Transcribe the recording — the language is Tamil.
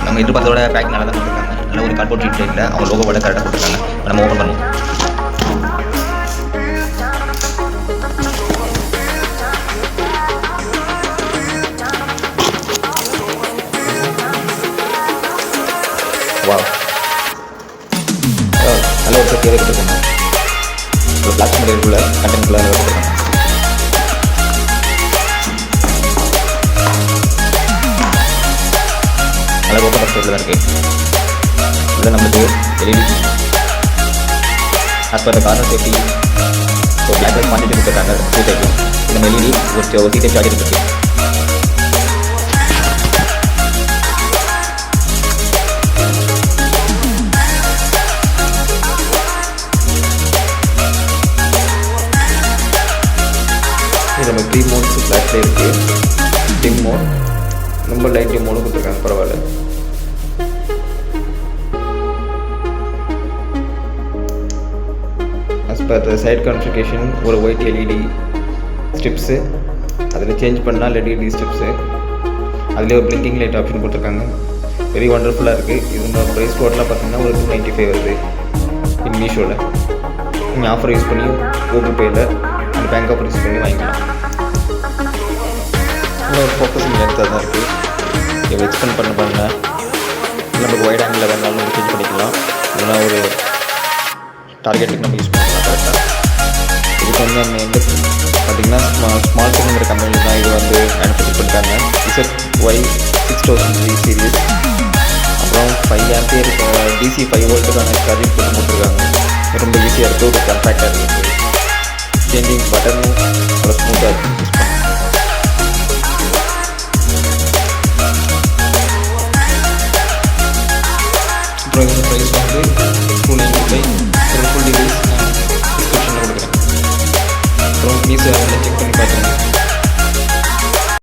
நம்ம எதிர்பார்த்தோட பேக்கிங் நல்லா தான் கொடுத்துருக்காங்க. நல்ல ஒரு கார்ட்போர்ட் ஷீட் இல்லை, அவங்க லோகோவோட கரெக்டாக கொடுத்துருக்காங்க. நம்ம ஓப்பன் பண்ணுவோம். வா, நல்ல ஒரு சேஃப்டியாக கொடுத்துருக்காங்க. ஒரு பிளாஸ்டிக் மெட்டீரியலுக்குள்ள கண்டென்ட்குள்ளே கொடுத்துருக்காங்க. நல்ல ஓப்பன் பட்சத்தில் தான் இருக்குது. இதில் நம்மளுக்கு LED as per the corner safety ஒரு பிளாக் லைட் குவான்டிட்டி கொடுத்துருக்காங்க. 2 டைப்பும் இந்த எல்இடி ஒரு 3 டைப் சார்ஜர் இருக்குது. இது நம்ம 3 மோட்ஸ் ஃப்ளாஷ்ல இருக்குது. டிம் மோட், ரொம்ப லைட் டிம் மோடு கொடுத்துருக்காங்க, பரவாயில்ல. as per the side configuration ஒரு ஒயிட் எல்இடி ஸ்ட்ரிப்ஸு, அதில் சேஞ்ச் பண்ணால் எல்இடி ஸ்ட்ரிப்ஸு, அதிலே ஒரு பிளிங்கிங் லைட் ஆப்ஷன் கொடுத்துருக்காங்க. வெரி ஒண்டர்ஃபுல்லாக இருக்குது. இதோட ப்ரைஸ் டோட்டலாக பார்த்தீங்கன்னா ஒரு 295 வருது இன் மீஷோவில். நீங்கள் ஆஃபர் யூஸ் பண்ணி கூகுள் பேயில் அந்த பேங்க் ஆஃபர் யூஸ் பண்ணி வாங்கிக்கலாம். இன்னும் ஒரு ஃபோக்கஸிங் ஏற்றது தான் இருக்குது. இதை எக்ஸ்பெண்ட் பண்ண நமக்கு வைட் ஆங்கிளில் வேணாலும் நம்ம சேஞ்ச் பண்ணிக்கலாம். இல்லைனா ஒரு டார்கெட்டுக்கு நம்ம யூஸ் பண்ணிக்கலாம் கரெக்டாக. இதுக்கு வந்து நம்ம எந்த பார்த்திங்கன்னா ஸ்மால் ஃபோனுங்கிற கம்பெனியில் தான் இது வந்து மேனுஃபேக்சர் பண்ணிட்டாங்க. ZY-6000G series. அப்புறம் 5 ஆம்பியர் DC 5 வோல்ட்டுக்கான சார்ஜிங் போட்டுருக்காங்க. ரொம்ப ஈஸியாக இருக்குது, ஒரு கம்பேக்டாக இருக்குது. சேஞ்சிங் பட்டனும் அவ்வளோ ஸ்மூத்தாக இருக்குது யூஸ் பண்ண. அப்புறம் இந்த ப்ரைஸ் வந்து 295. ஒரு ஃபுல் டீடைல்ஸ் நான் டிஸ்கிரிப்ஷனில் கொடுக்குறேன். அப்புறம் ப்ளீஸ் செக்